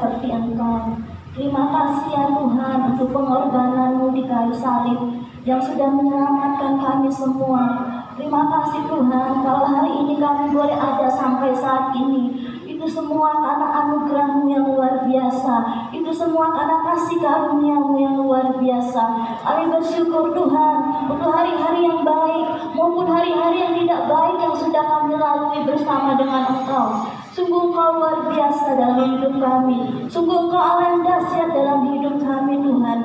seperti Engkau. Terima kasih ya Tuhan untuk pengorbanan-Mu di kayu salib yang sudah menyelamatkan kami semua. Terima kasih Tuhan, kalau hari ini kami boleh ada sampai saat ini, itu semua karena anugerah-Mu yang luar biasa. Itu semua karena kasih karunia-Mu yang luar biasa. Kami bersyukur Tuhan untuk hari-hari yang baik maupun hari-hari yang tidak baik yang sudah kami lalui bersama dengan Engkau. Sungguh Engkau luar biasa dalam hidup kami. Sungguh Engkau Allah yang dahsyat dalam hidup kami Tuhan.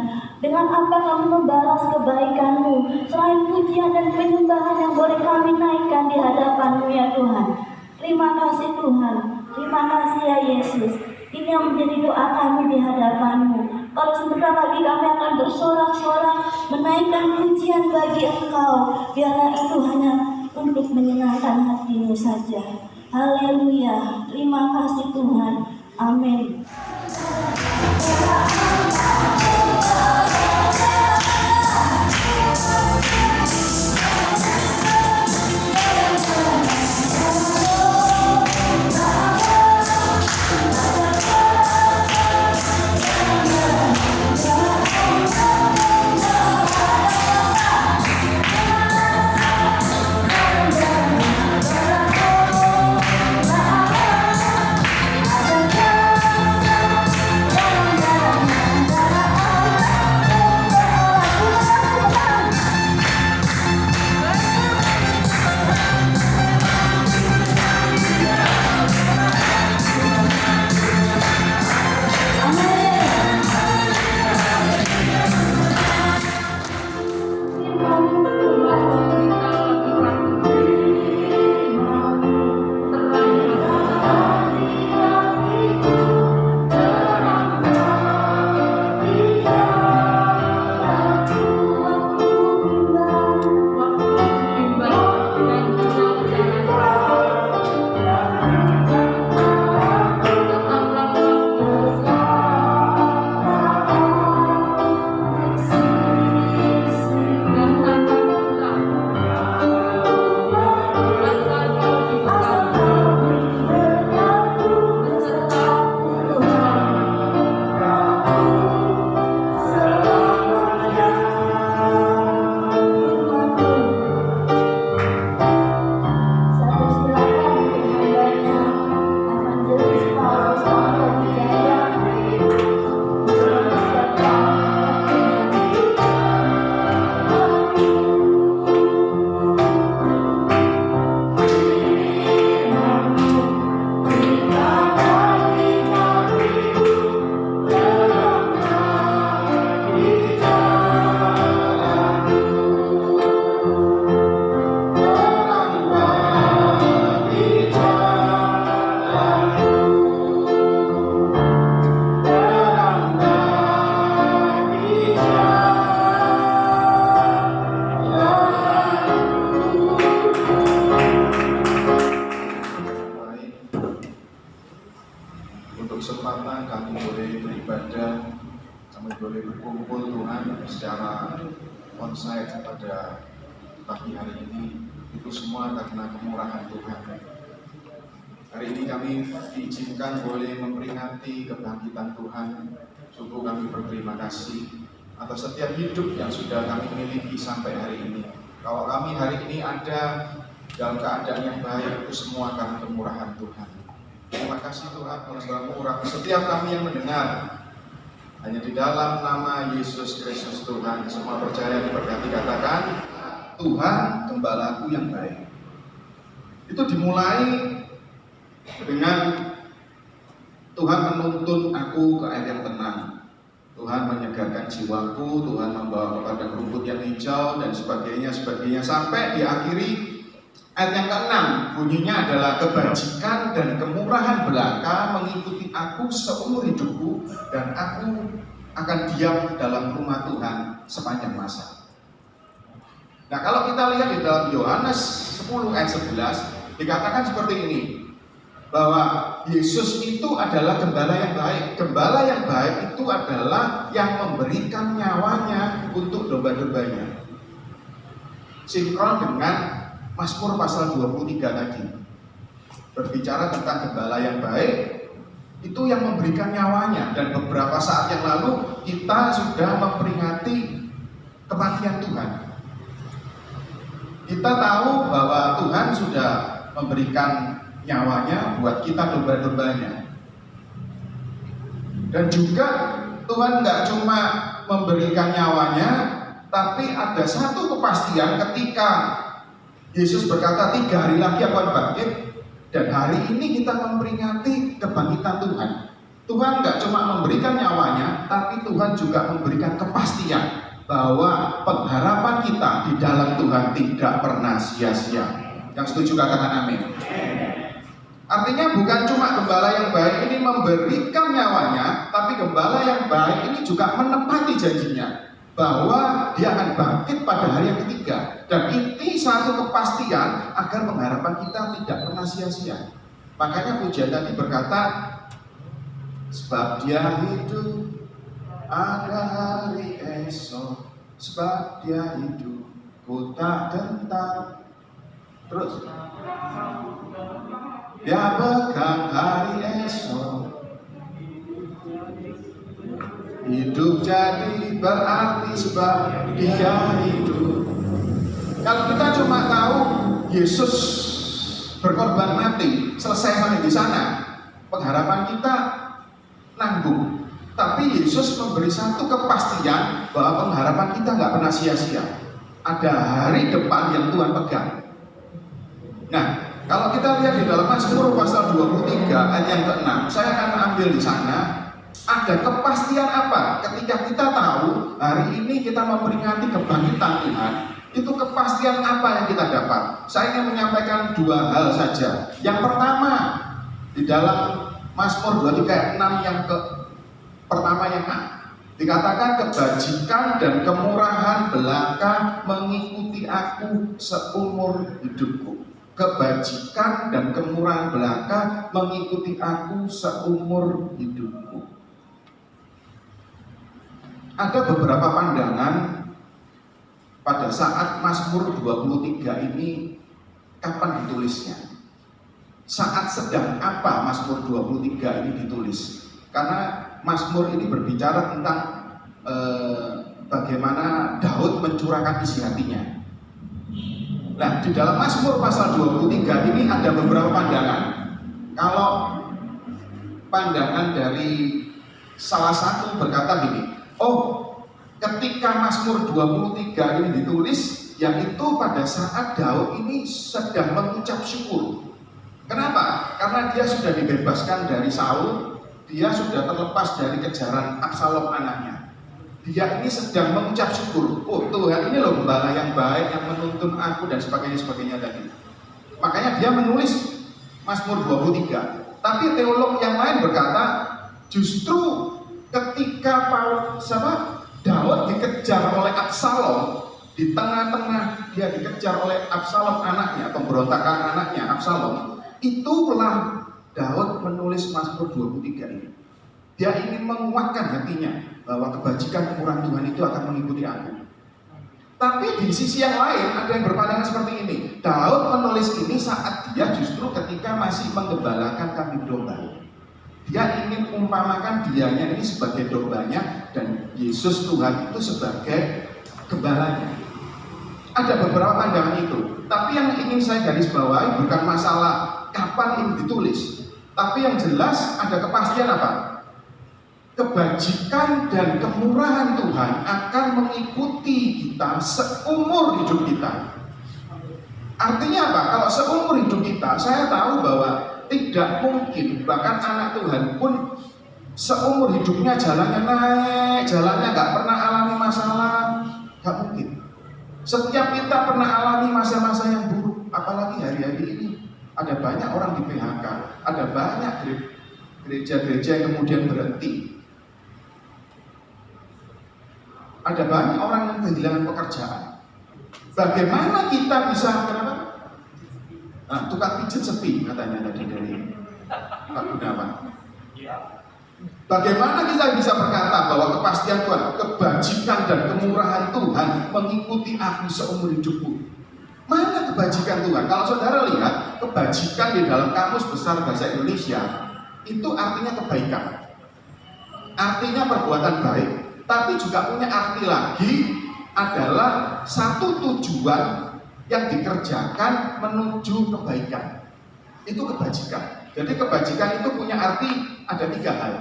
Dengan apa kami membalas kebaikan-Mu selain pujian dan penyembahan yang boleh kami naikkan di hadapan-Mu ya Tuhan. Terima kasih Tuhan. Terima kasih ya Yesus. Ini yang menjadi doa kami di hadapan-Mu. Kalau sebentar lagi kami akan bersorak-sorak menaikkan pujian bagi Engkau, biarlah itu hanya untuk menyenangkan hati-Mu saja. Haleluya. Terima kasih Tuhan. Amin. onsite pada pagi hari ini, itu semua karena kemurahan Tuhan. Hari ini kami diizinkan boleh memperingati kebangkitan Tuhan. Sungguh kami berterima kasih atas setiap hidup yang sudah kami miliki sampai hari ini. Kalau kami hari ini ada dalam keadaan yang baik, itu semua karena kemurahan Tuhan. Terima kasih Tuhan, murah setiap kami yang mendengar. Hanya di dalam nama Yesus Kristus Tuhan, semua percaya diberkati. Katakan, Tuhan gembalaku yang baik. Itu dimulai dengan Tuhan menuntun aku ke air yang tenang. Tuhan menyegarkan jiwaku, Tuhan membawa kepada rumput yang hijau dan sebagainya, sampai diakhiri ayat yang ke-6, bunyinya adalah kebajikan dan kemurahan belaka mengikuti aku seumur hidupku, dan aku akan diam dalam rumah Tuhan sepanjang masa. Nah, kalau kita lihat di dalam Yohanes 10 ayat 11 dikatakan seperti ini, bahwa Yesus itu adalah gembala yang baik. Gembala yang baik itu adalah yang memberikan nyawanya untuk domba-dombanya. Sinkron dengan Mazmur pasal 23 tadi, berbicara tentang gembala yang baik Itu yang memberikan nyawanya. Dan beberapa saat yang lalu kita sudah memperingati kematian Tuhan. Kita tahu bahwa Tuhan sudah memberikan nyawanya buat kita domba-dombanya. Dan juga Tuhan nggak cuma memberikan nyawanya, tapi ada satu kepastian ketika Yesus berkata 3 hari lagi akan bangkit. Dan hari ini kita memperingati kebangkitan Tuhan. Tuhan nggak cuma memberikan nyawanya, tapi Tuhan juga memberikan kepastian bahwa pengharapan kita di dalam Tuhan tidak pernah sia-sia. Yang setuju katakan amin. Artinya bukan cuma gembala yang baik ini memberikan nyawanya, tapi gembala yang baik ini juga menepati janjinya bahwa dia akan bangkit pada hari yang ketiga. Dan ini satu kepastian agar pengharapan kita tidak pernah sia-sia. Makanya pujian tadi berkata, sebab dia hidup ada hari esok, sebab dia hidup ku tak gentar. Terus dia pegang hari esok, hidup jadi berarti sebab dia hidup. Kalau kita cuma tahu Yesus berkorban mati, selesai sampai di sana, pengharapan kita nanggung. Tapi Yesus memberi satu kepastian bahwa pengharapan kita nggak pernah sia-sia. Ada hari depan yang Tuhan pegang. Nah, kalau kita lihat di dalam Mazmur pasal 23 ayat yang ke-6, saya akan ambil di sana. Ada kepastian apa? Ketika kita tahu hari ini kita memperingati kebangkitan Tuhan, itu kepastian apa yang kita dapat? Saya ingin menyampaikan 2 hal saja. Yang pertama, di dalam Mazmur 23 ayat 6 yang pertama yang A, dikatakan kebajikan dan kemurahan belaka mengikuti aku seumur hidupku. Kebajikan dan kemurahan belaka mengikuti aku seumur hidupku. Ada beberapa pandangan pada saat Mazmur 23 ini kapan ditulisnya? Saat sedang apa Mazmur 23 ini ditulis? Karena Mazmur ini berbicara tentang bagaimana Daud mencurahkan isi hatinya. Nah, di dalam Mazmur pasal 23 ini ada beberapa pandangan. Kalau pandangan dari salah satu berkata gini, ketika Mazmur 23 ini ditulis, yaitu pada saat Daud ini sedang mengucap syukur. Kenapa? Karena dia sudah dibebaskan dari Saul, dia sudah terlepas dari kejaran Absalom anaknya. Dia ini sedang mengucap syukur. Tuhan ini loh gembala yang baik, yang menuntun aku dan sebagainya tadi. Makanya dia menulis Mazmur 23. Tapi teolog yang lain berkata, justru ketika Daud dikejar oleh Absalom, di tengah-tengah dia dikejar oleh Absalom anaknya, pemberontakan anaknya Absalom, itulah Daud menulis Mazmur 23 ini. Dia ingin menguatkan hatinya bahwa kebajikan kemurahan Tuhan itu akan mengikuti aku. Tapi di sisi yang lain ada yang berpandangan seperti ini. Daud menulis ini saat dia justru ketika masih menggembalakan kambing domba. Dia ingin umpamakan dianya ini sebagai dombanya dan Yesus Tuhan itu sebagai gembalanya. Ada beberapa pandangan itu. Tapi yang ingin saya garis bawahi bukan masalah kapan ini ditulis, tapi yang jelas ada kepastian apa? Kebajikan dan kemurahan Tuhan akan mengikuti kita seumur hidup kita. Artinya apa? Kalau seumur hidup kita, saya tahu bahwa tidak mungkin, bahkan anak Tuhan pun seumur hidupnya jalannya naik, jalannya gak pernah alami masalah, gak mungkin. Setiap kita pernah alami masa-masa yang buruk, apalagi hari-hari ini. Ada banyak orang di PHK, ada banyak gereja-gereja yang kemudian berhenti. Ada banyak orang yang kehilangan pekerjaan. Bagaimana kita bisa tukang pijat sepi katanya tadi dari Pak Gunawan. Bagaimana kita bisa berkata bahwa kepastian Tuhan, kebajikan dan kemurahan Tuhan mengikuti aku seumur hidupku? Mana kebajikan Tuhan? Kalau saudara lihat kebajikan di dalam Kamus Besar Bahasa Indonesia itu artinya kebaikan, artinya perbuatan baik, tapi juga punya arti lagi adalah satu tujuan yang dikerjakan menuju kebaikan. Itu kebajikan. Jadi kebajikan itu punya arti ada 3 hal.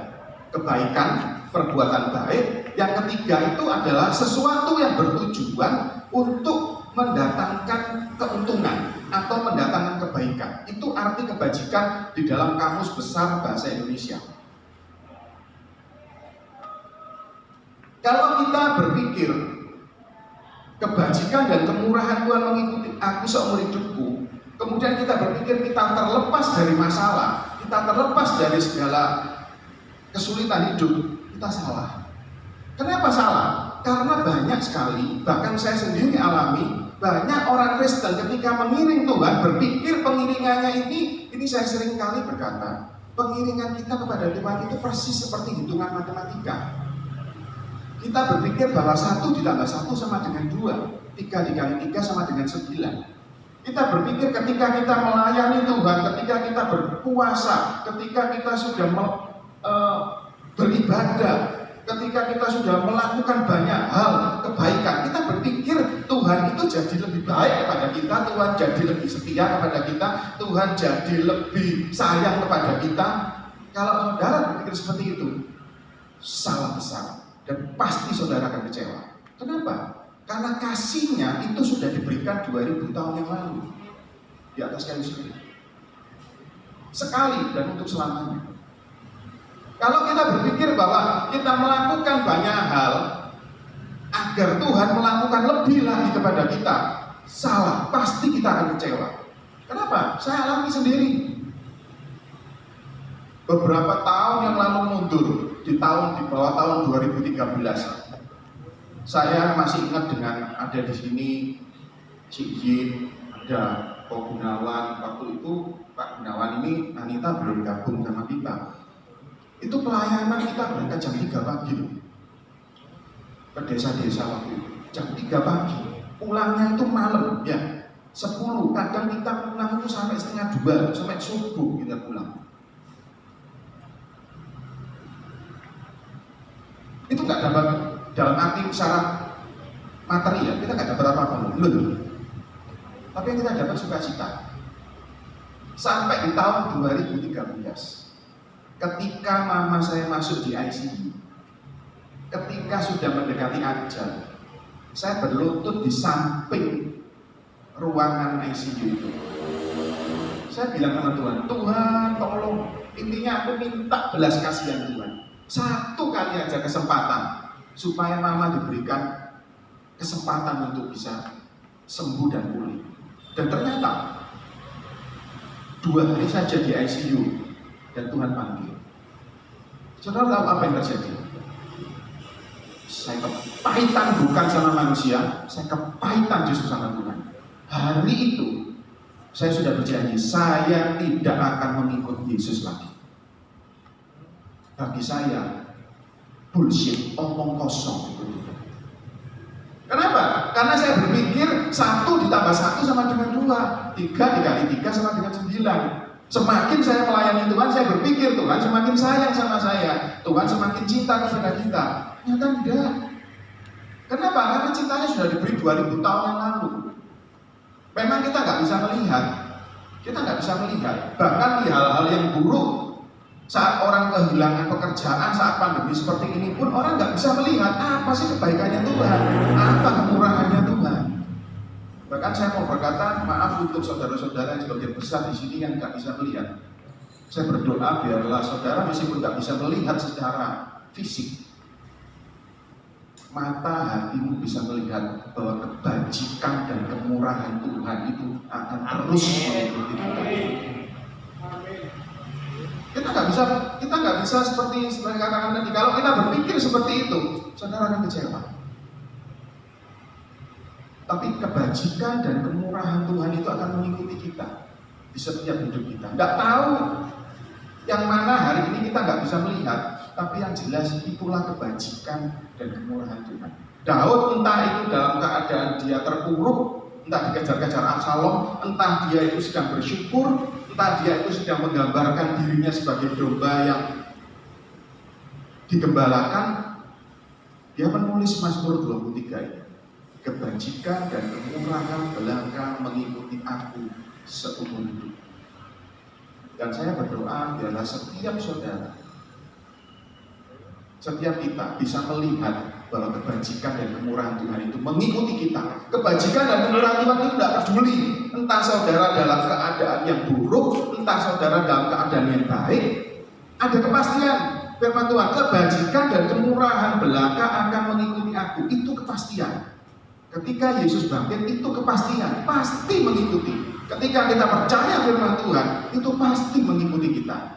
Kebaikan, perbuatan baik. Yang ketiga itu adalah sesuatu yang bertujuan untuk mendatangkan keuntungan atau mendatangkan kebaikan. Itu arti kebajikan di dalam Kamus Besar Bahasa Indonesia. Kalau kita berpikir kebajikan dan kemurahan Tuhan mengikuti aku seumur hidupku, kemudian kita berpikir kita terlepas dari masalah, kita terlepas dari segala kesulitan hidup, kita salah. Kenapa salah? Karena banyak sekali, bahkan saya sendiri alami, banyak orang Kristen ketika mengiring Tuhan berpikir pengiringannya ini saya sering kali berkata, pengiringan kita kepada Tuhan itu persis seperti hitungan matematika. Kita berpikir bahwa 1 ditambah 1 sama dengan 2, 3 dikali 3 sama dengan 9. Kita berpikir ketika kita melayani Tuhan, ketika kita berpuasa, ketika kita sudah beribadah, ketika kita sudah melakukan banyak hal kebaikan, kita berpikir Tuhan itu jadi lebih baik kepada kita, Tuhan jadi lebih setia kepada kita, Tuhan jadi lebih sayang kepada kita. Kalau saudara berpikir seperti itu, salah besar, dan pasti saudara akan kecewa. Kenapa? Karena kasihnya itu sudah diberikan 2000 tahun yang lalu di atas kayu salib. Sekali dan untuk selamanya. Kalau kita berpikir bahwa kita melakukan banyak hal agar Tuhan melakukan lebih lagi kepada kita, salah, pasti kita akan kecewa. Kenapa? Saya alami sendiri. Beberapa tahun yang lalu mundur, di bawah tahun 2013, saya masih ingat dengan ada di sini Cik Yin, ada Pak Gunawan. Waktu itu Pak Gunawan ini Anita belum gabung sama kita. Itu pelayanan kita berangkat jam 3 pagi ke desa-desa waktu itu, jam 3 pagi, pulangnya itu malam ya 10, kadang kita pulang itu sampai setengah 2, sampai subuh kita pulang. Itu nggak dapat, dalam arti secara materi ya, kita nggak dapat apa-apa, belum. Tapi yang kita dapat sukacita. Sampai di tahun 2013, ketika mama saya masuk di ICU, ketika sudah mendekati ajal, saya berlutut di samping ruangan ICU itu. Saya bilang sama Tuhan, Tuhan tolong, intinya aku minta belas kasihan Tuhan. 1 kali aja kesempatan supaya mama diberikan kesempatan untuk bisa sembuh dan pulih. Dan ternyata 2 hari saja di ICU dan Tuhan panggil. Saudara tahu apa yang terjadi? Saya kepahitan bukan sama manusia, saya kepahitan justru sama Tuhan. Hari itu saya sudah berjanji, saya tidak akan mengikut Yesus lagi. Bagi saya, bullshit, omong kosong. Kenapa? Karena saya berpikir 1 ditambah 1 sama dengan 2, 3 dikali 3 sama dengan 9. Semakin saya melayani Tuhan, saya berpikir Tuhan semakin sayang sama saya, Tuhan semakin cinta kepada kita. Ternyata tidak. Kenapa? Karena cintanya sudah diberi 2000 tahun yang lalu. Memang kita nggak bisa melihat, bahkan di hal-hal yang buruk. Saat orang kehilangan pekerjaan, saat pandemi seperti ini pun orang nggak bisa melihat apa sih kebaikannya Tuhan, apa kemurahannya Tuhan. Bahkan saya mau berkata, maaf untuk saudara-saudara yang sebagian besar di sini yang nggak bisa melihat. Saya berdoa biarlah saudara meskipun nggak bisa melihat secara fisik, mata hatimu bisa melihat bahwa kebajikan dan kemurahan Tuhan itu akan terus mengikuti kita. Kita nggak bisa seperti katakan tadi. Kalau kita berpikir seperti itu, saudara akan kecewa. Tapi kebajikan dan kemurahan Tuhan itu akan mengikuti kita di setiap hidup kita. Nggak tahu yang mana hari ini kita nggak bisa melihat, tapi yang jelas itulah kebajikan dan kemurahan Tuhan. Daud entah itu dalam keadaan dia terpuruk, entah dikejar-kejar Absalom, entah dia itu sedang bersyukur, entah dia itu sedang menggambarkan dirinya sebagai domba yang digembalakan, dia menulis Mazmur 23 ini. Kebajikan dan kemurahan belaka mengikuti aku seumur hidup. Dan saya berdoa biarlah setiap saudara, setiap kita bisa melihat bahwa kebajikan dan kemurahan Tuhan itu mengikuti kita. Kebajikan dan kemurahan Tuhan itu tidak peduli entah saudara dalam keadaan yang buruk, entah saudara dalam keadaan yang baik. Ada kepastian firman Tuhan, kebajikan dan kemurahan belaka akan mengikuti aku. Itu kepastian. Ketika Yesus bangkit, itu kepastian, pasti mengikuti. Ketika kita percaya firman Tuhan, itu pasti mengikuti kita.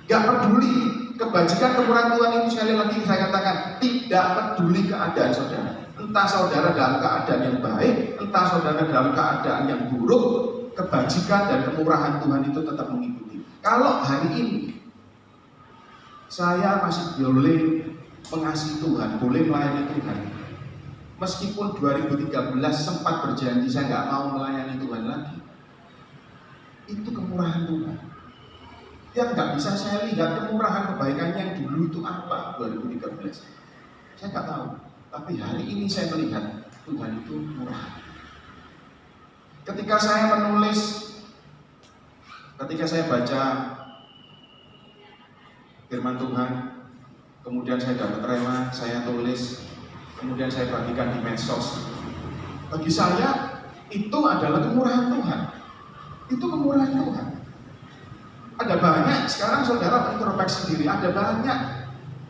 Gak peduli kebajikan kemurahan Tuhan itu, sekali lagi saya katakan, tidak peduli keadaan saudara. Entah saudara dalam keadaan yang baik, entah saudara dalam keadaan yang buruk, kebajikan dan kemurahan Tuhan itu tetap mengikuti. Kalau hari ini saya masih boleh mengasihi Tuhan, boleh melayani Tuhan, meskipun 2013 sempat berjanji saya nggak mau melayani Tuhan lagi, itu kemurahan Tuhan. Yang nggak bisa saya lihat kemurahan kebaikannya yang dulu itu apa 2013. Saya nggak tahu. Tapi hari ini saya melihat Tuhan itu murah. Ketika saya menulis, ketika saya baca firman Tuhan, kemudian saya dapat rema, saya tulis, kemudian saya bagikan di medsos. Bagi saya itu adalah kemurahan Tuhan. Itu kemurahan Tuhan. Ada banyak sekarang saudara introspeksi diri. Ada banyak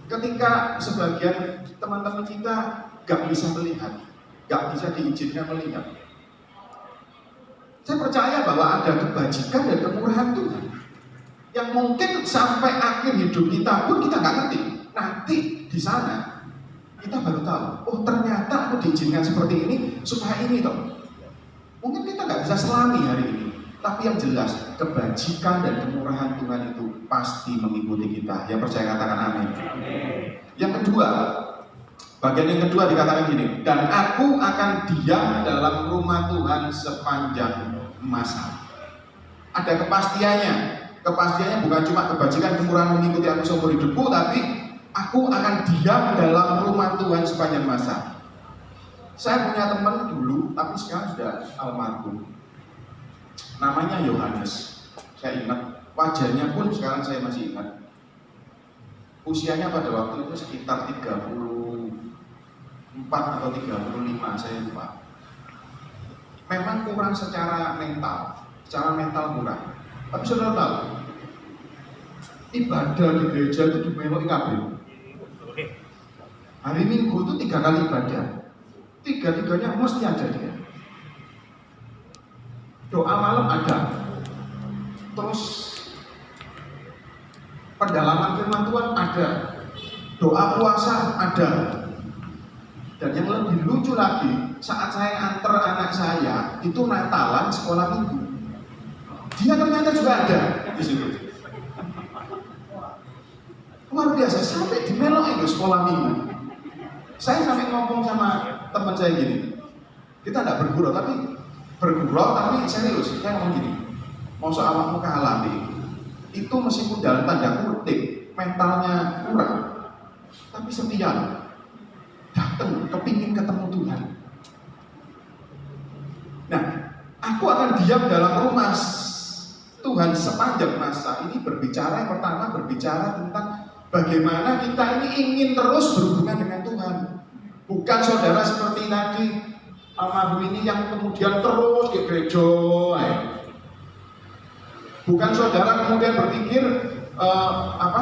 ketika sebagian teman-teman kita gak bisa melihat, gak bisa diizinkan melihat. Saya percaya bahwa ada kebajikan dan kemurahan Tuhan yang mungkin sampai akhir hidup kita pun kita gak ngerti. Nanti di sana kita baru tahu, oh ternyata aku diizinkan seperti ini supaya ini toh. Mungkin kita nggak bisa selami hari ini, tapi yang jelas kebajikan dan kemurahan Tuhan itu pasti mengikuti kita. Yang percaya katakan amin. Yang kedua, bagian yang kedua dikatakan gini, dan aku akan diam dalam rumah Tuhan sepanjang masa. Ada kepastiannya. Kepastiannya bukan cuma kebajikan kemurahan mengikuti aku seumur hidupku, tapi aku akan diam dalam rumah Tuhan sepanjang masa. Saya punya teman dulu, tapi sekarang sudah almarhum. Namanya Yohanes. Saya ingat, wajahnya pun sekarang saya masih ingat. Usianya pada waktu itu sekitar 34 atau 35, saya lupa. Memang kurang secara mental kurang. Tapi saudara tahu, ibadah di gereja itu dimeloi kabeh. Hari Minggu itu 3 kali ibadah, 3-tiganya mesti ada dia. Doa malam ada, terus pendalaman firman Tuhan ada, doa puasa ada. Dan yang lebih lucu lagi, saat saya antar anak saya itu Natalan sekolah minggu, dia ternyata juga ada di situ. Luar biasa, sampai dimeloi itu sekolah minggu. Saya sampai ngomong sama teman saya gini, kita tidak bergurau tapi serius. Saya ngomong gini, mau soal awakmu kalah itu meskipun dalam tanda kutip mentalnya kurang, tapi setia, datang, kepingin ketemu Tuhan. Nah, aku akan diam dalam rumah Tuhan sepanjang masa. Ini berbicara, yang pertama berbicara tentang bagaimana kita ini ingin terus berhubungan dengan Tuhan. Bukan saudara seperti tadi almarhum ini yang kemudian terus di gereja. Bukan saudara kemudian berpikir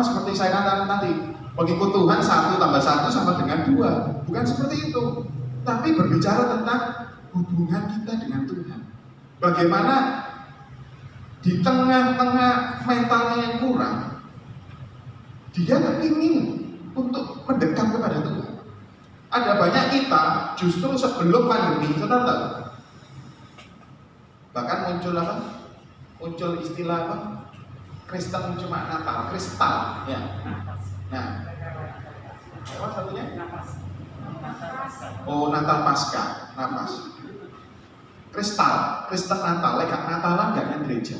seperti saya katakan tadi, mengikut Tuhan 1 tambah 1 sama dengan 2. Bukan seperti itu. Tapi berbicara tentang hubungan kita dengan Tuhan. Bagaimana di tengah-tengah mentalnya yang kurang, dia kepingin untuk mendekat kepada Tuhan. Ada banyak kita justru sebelum pandemi, saudara tahu, bahkan muncul istilah apa? Kristen cuma Natal, kristal, ya. Nah, apa satunya? Oh, Natal Pasca, napas. Kristen Natal, gak Natalan gak yang gereja.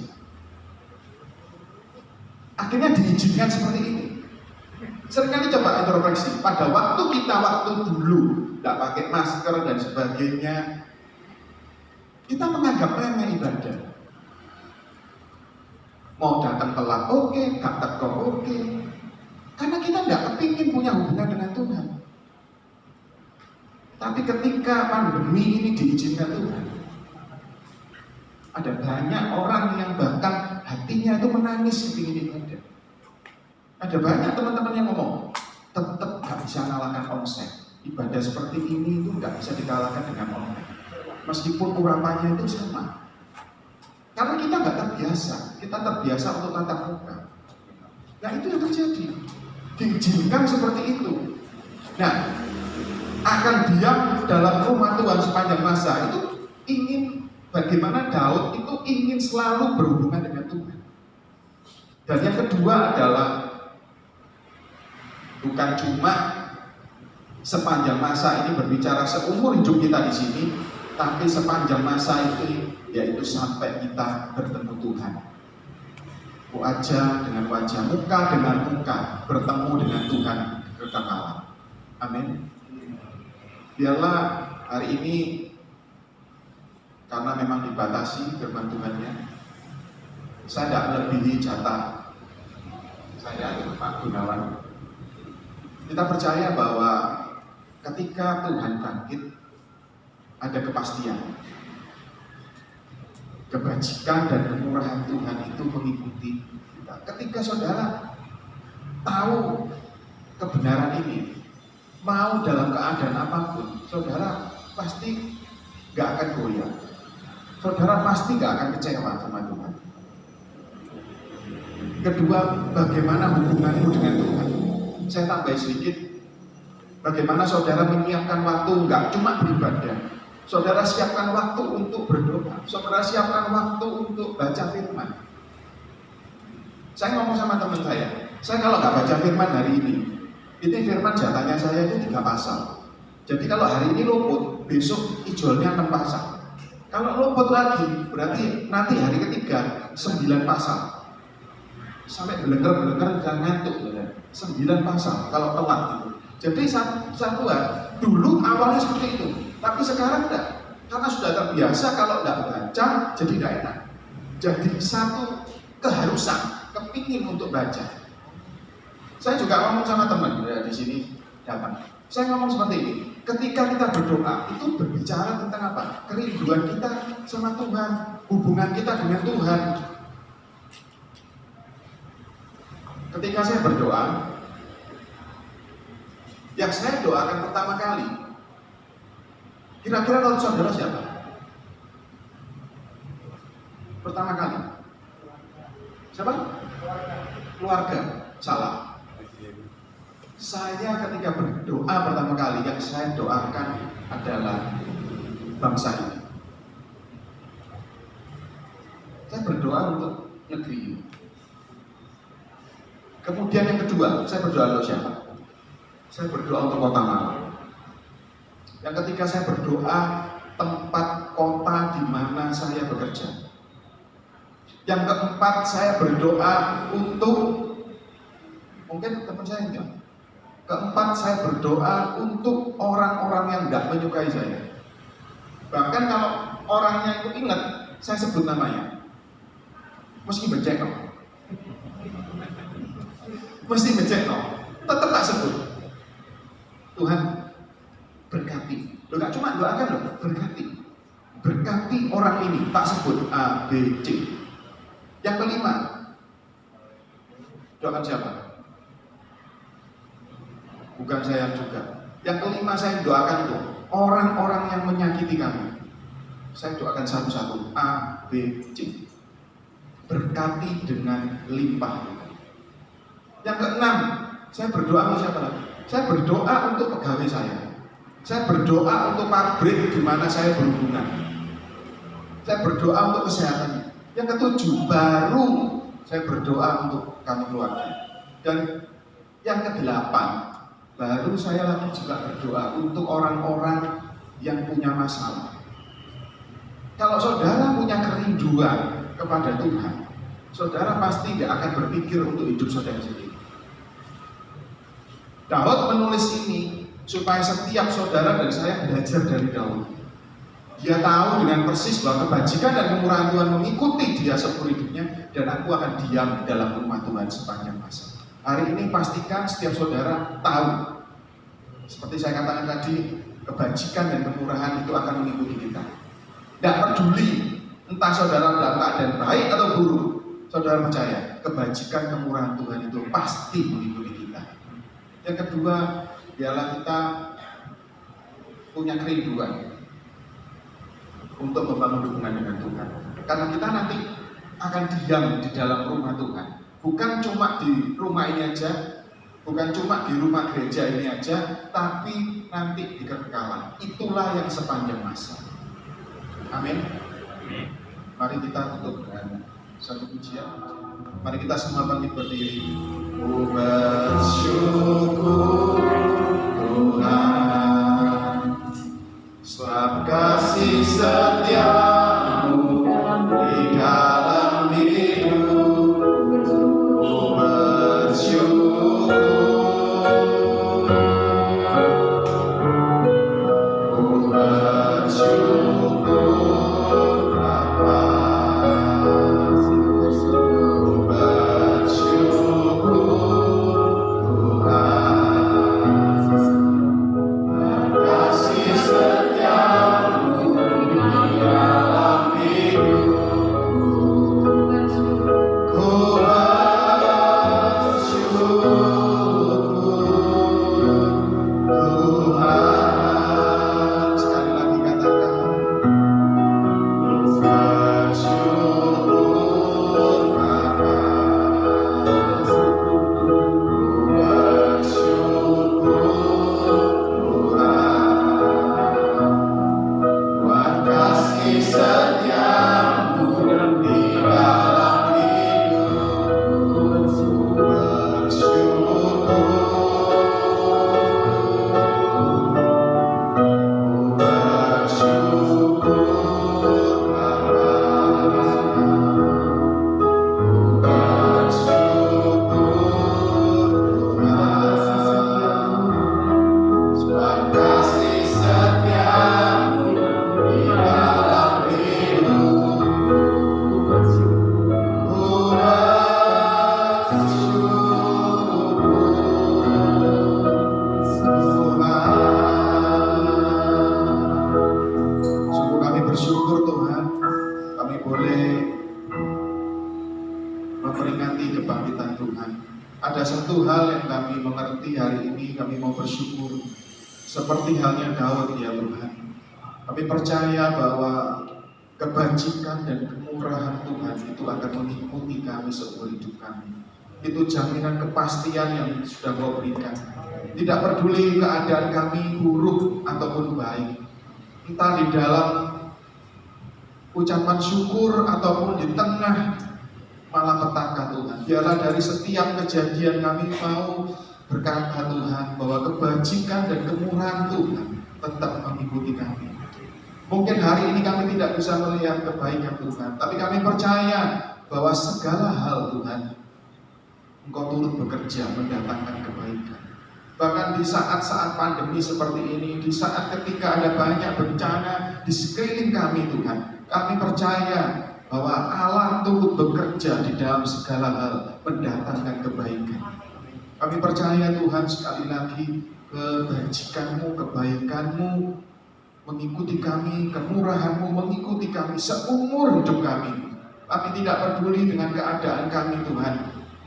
Akhirnya diizinkan seperti ini. Seringkali coba introspeksi, pada waktu dulu gak pakai masker dan sebagainya, kita menganggap remeh ibadah. Mau datang telat oke, gak teko oke. Karena kita gak kepingin punya hubungan dengan Tuhan. Tapi ketika pandemi ini diizinkan Tuhan, ada banyak orang yang bahkan hatinya itu menangis ingin ibadah. Ada banyak teman-teman yang ngomong, tetap gak bisa mengalahkan omset. Ibadah seperti ini itu gak bisa dikalahkan dengan online. Meskipun urapannya itu sama. Karena kita gak terbiasa untuk tatap muka. Nah itu yang terjadi. Diizinkan seperti itu. Nah, akan diam dalam rumah Tuhan sepanjang masa itu ingin bagaimana Daud itu ingin selalu berhubungan dengan Tuhan. Dan yang kedua adalah bukan cuma sepanjang masa ini berbicara seumur hidup kita di sini, tapi sepanjang masa itu yaitu sampai kita bertemu Tuhan. Wajah dengan wajah, muka dengan muka, bertemu dengan Tuhan kekekalan. Amin. Biarlah hari ini karena memang dibatasi firman Tuhannya, saya tidak melebihi jatah saya Pak Gunawan. Kita percaya bahwa ketika Tuhan bangkit ada kepastian, kebajikan dan kemurahan Tuhan itu mengikuti kita. Ketika saudara tahu kebenaran ini, mau dalam keadaan apapun, saudara pasti gak akan goyah. Saudara pasti gak akan kecewa sama Tuhan. Kedua, bagaimana hubunganmu dengan Tuhan? Saya tambah sedikit, bagaimana saudara menyiapkan waktu gak cuma beribadah. Saudara siapkan waktu untuk berdoa. Saudara siapkan waktu untuk baca firman. Saya ngomong sama teman saya kalau gak baca firman hari ini, firman jatahnya saya itu 3 pasal. Jadi kalau hari ini luput, besok ijolnya 6 pasal. Kalau luput lagi, berarti nanti hari ketiga 9 pasal. Sampai belenger-belenger dan ngantuk. 9 pasal kalau telat gitu. Jadi satuan dulu awalnya seperti itu, tapi sekarang enggak. Karena sudah terbiasa kalau enggak baca jadi enggak enak. Jadi satu keharusan, kepingin untuk baca. Saya juga ngomong sama teman di sini datang. Saya ngomong seperti ini, ketika kita berdoa itu berbicara tentang apa? Kerinduan kita sama Tuhan, hubungan kita dengan Tuhan. Ketika saya berdoa, yang saya doakan pertama kali, kira-kira kalau saudara siapa? Pertama kali siapa? Keluarga. Salah. Saya ketika berdoa pertama kali, yang saya doakan adalah bangsa ini. Saya berdoa untuk negeri ini. Kemudian yang kedua, saya berdoa untuk siapa? Saya berdoa untuk kota Malang. Yang ketiga saya berdoa tempat kota di mana saya bekerja. Yang keempat saya berdoa untuk, mungkin teman saya enggak. Keempat saya berdoa untuk orang-orang yang tidak menyukai saya. Bahkan kalau orangnya itu ingat, saya sebut namanya. Meski becek no. Mesti becek no. Tetap tak sebut. Tuhan berkati. Loh gak cuma doakan loh, berkati. Berkati orang ini, tak sebut A, B, C. Yang kelima, doakan siapa? Bukan saya juga. Yang kelima saya doakan itu orang-orang yang menyakiti kamu. Saya doakan satu-satu, A, B, C. Berkati dengan limpah. Yang keenam, saya berdoa untuk siapa lagi? Saya berdoa untuk pegawai saya. Saya berdoa untuk pabrik di mana saya berhubungan. Saya berdoa untuk kesehatan. Yang ketujuh, baru saya berdoa untuk kamu keluarga. Dan yang kedelapan, baru saya lagi juga berdoa untuk orang-orang yang punya masalah. Kalau saudara punya kerinduan kepada Tuhan, saudara pasti tidak akan berpikir untuk hidup saudara sendiri. Daud menulis ini supaya setiap saudara dan saya belajar dari Daud. Dia tahu dengan persis bahwa kebajikan dan kemurahan Tuhan mengikuti dia seumur hidupnya, dan aku akan diam dalam rumah Tuhan sepanjang masa. Hari ini pastikan setiap saudara tahu, seperti saya katakan tadi, kebajikan dan kemurahan itu akan mengikuti kita. Tidak peduli entah saudara dalam keadaan baik atau buruk, saudara percaya kebajikan kemurahan Tuhan itu pasti mengikuti kita. Yang kedua, biarlah kita punya kerinduan untuk membangun hubungan dengan Tuhan. Karena kita nanti akan diam di dalam rumah Tuhan. Bukan cuma di rumah ini aja, bukan cuma di rumah gereja ini aja, tapi nanti di kekekalan. Itulah yang sepanjang masa. Amin. Mari kita tutup dengan satu pujian. Mari kita semua bangkit berdiri. Ku bersyukur Tuhan, sebab kasih setiamu di dalam hidup. Ku bersyukur, ku bersyukur Bapa, ku bersyukur Tuhan, kasih setiamu di dalam hidup. Ku bersyukur Tuhan. Sekali lagi katakan, ku bersyukur Bapa, ku bersyukur Tuhan, buat kasih setiamu di dalam hidup. Ku bersyukur, ku bersyukur Bapa, ku bersyukur Tuhan, sebab kasih setiamu di dalam hidup. Ku bersyukur Tuhan. Sungguh kami bersyukur Tuhan, kami boleh memperingati kebangkitan Tuhan. Ada satu hal yang kami mengerti hari ini, kami mau bersyukur. Seperti halnya Daud ya Tuhan, kami percaya bahwa kebajikan dan kemurahan Tuhan itu akan mengikuti kami seumur hidup kami. Itu jaminan kepastian yang sudah Kau berikan. Tidak peduli keadaan kami buruk ataupun baik, entah di dalam ucapan syukur ataupun di tengah malapetaka Tuhan. Biarlah dari setiap kejadian kami mau berkata Tuhan bahwa kebajikan dan kemurahan Tuhan tetap mengikuti kami. Mungkin hari ini kami tidak bisa melihat kebaikan Tuhan, tapi kami percaya bahwa segala hal Tuhan, Engkau turut bekerja mendatangkan kebaikan. Bahkan di saat-saat pandemi seperti ini, di saat ketika ada banyak bencana di sekeliling kami Tuhan, kami percaya bahwa Allah turut bekerja di dalam segala hal mendatangkan kebaikan. Kami percaya Tuhan sekali lagi kebajikan-Mu, kebaikan-Mu mengikuti kami, kemurahan-Mu mengikuti kami seumur hidup kami. Kami tidak peduli dengan keadaan kami Tuhan,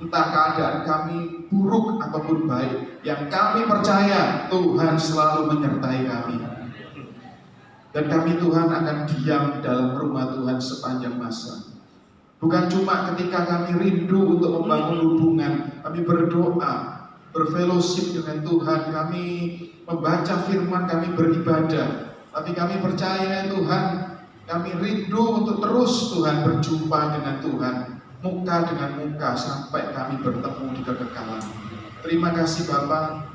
entah keadaan kami buruk ataupun baik. Yang kami percaya Tuhan selalu menyertai kami. Dan kami Tuhan akan diam dalam rumah Tuhan sepanjang masa. Bukan cuma ketika kami rindu untuk membangun hubungan, kami berdoa, berfellowship dengan Tuhan, kami membaca firman, kami beribadah. Tapi kami percaya Tuhan, kami rindu untuk terus Tuhan berjumpa dengan Tuhan, muka dengan muka sampai kami bertemu di kekekalan. Terima kasih Bapa.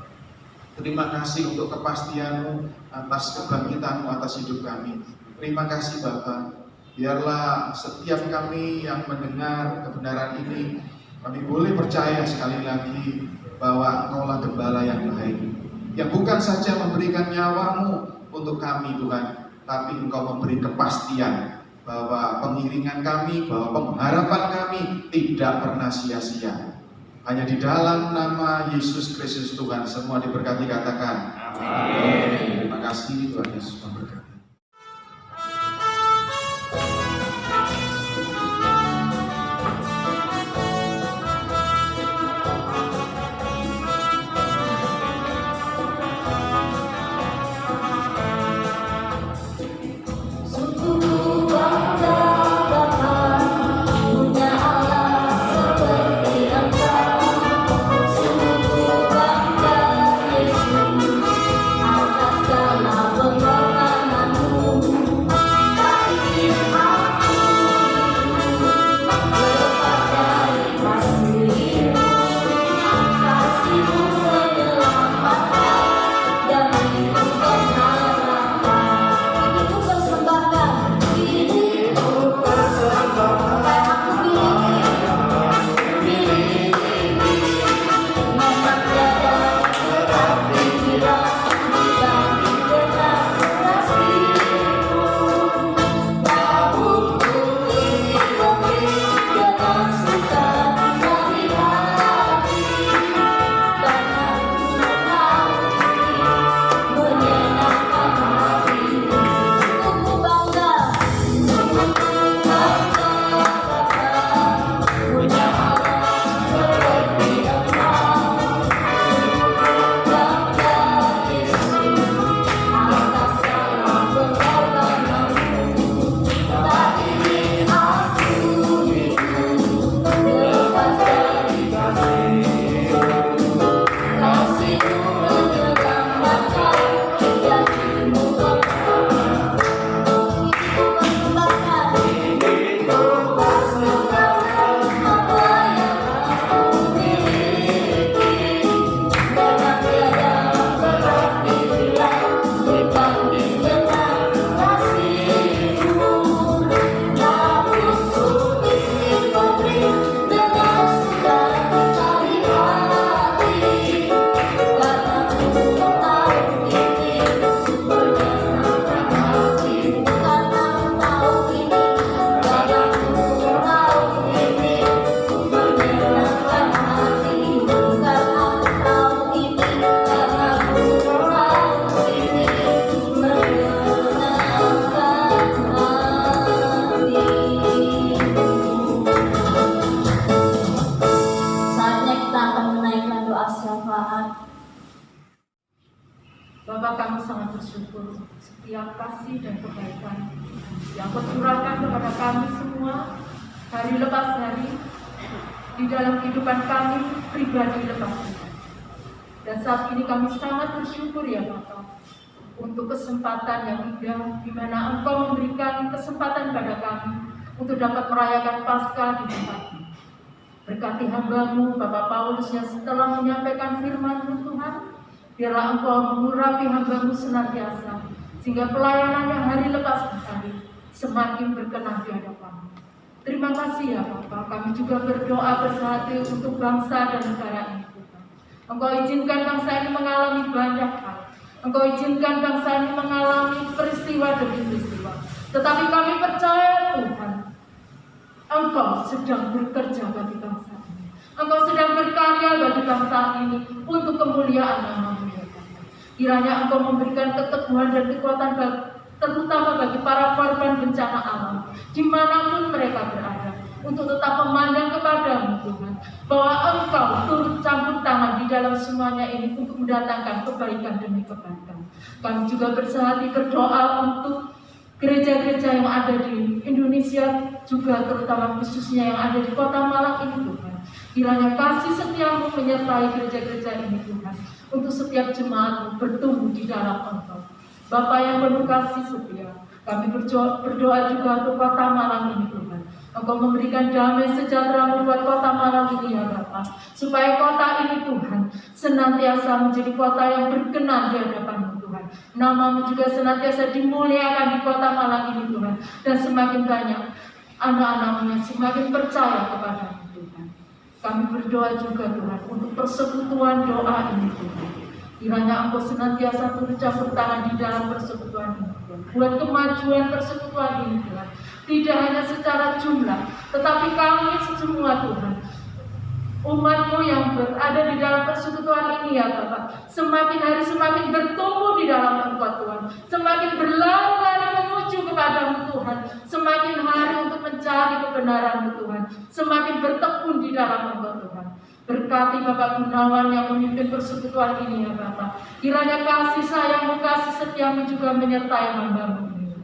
Terima kasih untuk kepastian-Mu atas kebangkitan-Mu atas hidup kami. Terima kasih Bapa. Biarlah setiap kami yang mendengar kebenaran ini, kami boleh percaya sekali lagi bahwa Engkaulah Gembala yang baik, yang bukan saja memberikan nyawamu untuk kami Tuhan, tapi Engkau memberi kepastian bahwa pengiringan kami, bahwa pengharapan kami tidak pernah sia-sia. Hanya di dalam nama Yesus Kristus Tuhan semua diberkati, katakan amin. Terima kasih, Tuhan Yesus memberkati. Bapa, kami sangat bersyukur setiap kasih dan kebaikan yang tercurahkan kepada kami semua hari lepas hari di dalam kehidupan kami pribadi lepas pribadi. Dan saat ini kami sangat bersyukur ya Bapa untuk kesempatan yang indah di mana Engkau memberikan kesempatan pada kami untuk dapat merayakan Paskah di tempat ini. Berkati hamba-Mu Bapak Paulus yang setelah menyampaikan firman-Mu Tuhan, biarlah Engkau mengurapi hamba-Mu senantiasa, sehingga pelayanan yang hari lepas hari semakin berkenan di hadapan-Mu. Terima kasih ya Bapak, kami juga berdoa bersehati untuk bangsa dan negara ini Tuhan. Engkau izinkan bangsa ini mengalami banyak hal, Engkau izinkan bangsa ini mengalami peristiwa demi peristiwa. Tetapi kami percaya Tuhan, Engkau sedang bekerja bagi bangsa ini. Engkau sedang berkarya bagi bangsa ini untuk kemuliaan nama-Mu. Kiranya Engkau memberikan keteguhan dan kekuatan terutama bagi para korban bencana alam dimanapun mereka berada, untuk tetap memandang kepada-Mu Tuhan, bahwa Engkau turut campur tangan di dalam semuanya ini untuk mendatangkan kebaikan demi kebaikan. Kami juga bersehati berdoa untuk gereja-gereja yang ada di Indonesia, juga terutama khususnya yang ada di Kota Malang ini Tuhan. Kiranya kasih setia-Mu menyertai gereja-gereja ini Tuhan, untuk setiap jemaat bertumbuh di dalam Engkau. Bapa yang penuh kasih setia, kami berdoa juga untuk Kota Malang ini Tuhan. Engkau memberikan damai sejahtera membuat Kota Malang ini ya Bapa, supaya kota ini Tuhan senantiasa menjadi kota yang berkenan di hadapan-Mu Tuhan. Nama-Mu juga senantiasa dimuliakan di kota Malang ini Tuhan. Dan semakin banyak anak-anak-Mu yang semakin percaya kepada-Mu Tuhan. Kami berdoa juga Tuhan untuk persekutuan doa ini Tuhan. Kiranya Engkau senantiasa turut campur tangan di dalam persekutuan ini Tuhan. Buat kemajuan persekutuan ini Tuhan. Tidak hanya secara jumlah, tetapi kami semua Tuhan, umat-Mu yang berada di dalam persekutuan ini ya Bapak, semakin hari semakin bertumbuh di dalam Engkau Tuhan, semakin berlari-lari menuju kepada-Mu Tuhan, semakin hari untuk mencari kebenaran-Mu Tuhan, semakin bertekun di dalam Engkau Tuhan. Berkati Bapak Gunawan yang memimpin persekutuan ini ya Bapak. Kiranya kasih sayang-Mu, kasih setia-Mu juga menyertai hamba-Mu ini.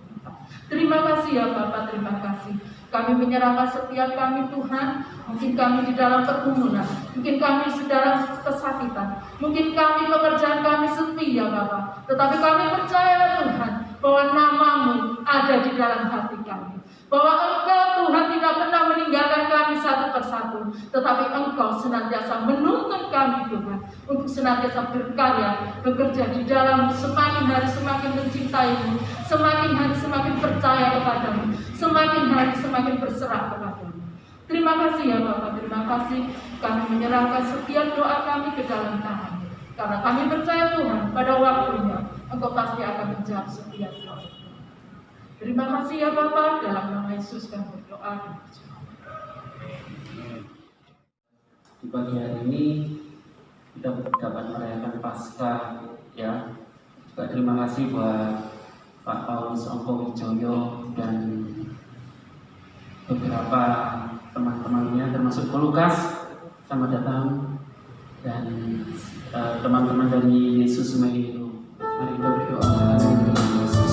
Terima kasih ya Bapak, terima kasih. Kami menyerahkan setiap kami Tuhan. Mungkin kami di dalam pergumulan, mungkin kami sedang kesakitan, mungkin kami pekerjaan kami sepi ya Bapak. Tetapi kami percaya Tuhan bahwa nama-Mu ada di dalam hati kami. Bahwa Engkau Tuhan tidak pernah meninggalkan kami satu persatu, tetapi Engkau senantiasa menuntun kami Tuhan untuk senantiasa berkarya, bekerja di dalam semakin hari semakin mencintai-Mu, semakin hari semakin percaya kepada-Mu, semakin hari semakin berserah kepada-Mu. Terima kasih ya Bapak, terima kasih. Kami menyerahkan setiap doa kami ke dalam tangan-Mu, karena kami percaya Tuhan pada waktunya Engkau pasti akan menjawab setiap doa. Terima kasih ya Bapak, dalam nama Yesus kami berdoa. Di pagi hari ini kita dapat merayakan Paskah ya. Juga terima kasih buat Pak Paulus Ongko Wijoyo dan beberapa teman-temannya termasuk Ko Lukas, selamat datang, dan teman-teman dari Yesus Meiru. Mari kita berdoa kepada Yesus.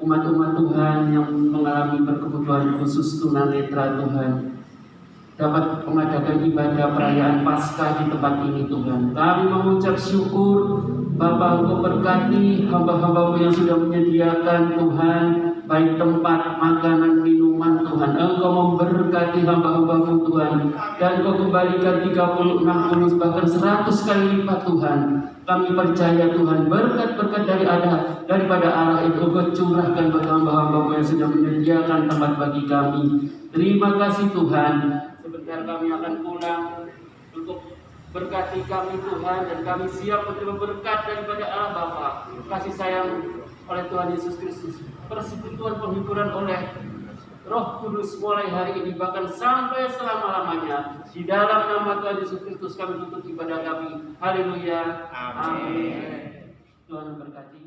Umat-umat Tuhan yang mengalami berkebutuhan khusus tunanetra Tuhan dapat mengadakan ibadah perayaan Paskah di tempat ini Tuhan. Kami mengucap syukur Bapa, Engkau berkati hamba-hamba-Mu yang sudah menyediakan Tuhan, baik tempat, makanan, minuman Tuhan. Engkau memberkati hamba-hamba-Mu Tuhan, dan Engkau kembalikan 30, 60, bahkan 100 kali lipat Tuhan. Kami percaya Tuhan, berkat-berkat daripada Allah itu Engkau curahkan bagi hamba-hamba-Mu yang sudah menyediakan tempat bagi kami. Terima kasih Tuhan. Sebentar kami akan pulang untuk berkati kami Tuhan, dan kami siap menerima berkat daripada Allah Bapa. Kasih sayang oleh Tuhan Yesus Kristus, persekutuan penghiburan oleh Roh Kudus mulai hari ini bahkan sampai selama-lamanya. Di dalam nama Tuhan Yesus Kristus kami tutup ibadah kami. Haleluya. Amin. Tuhan memberkati.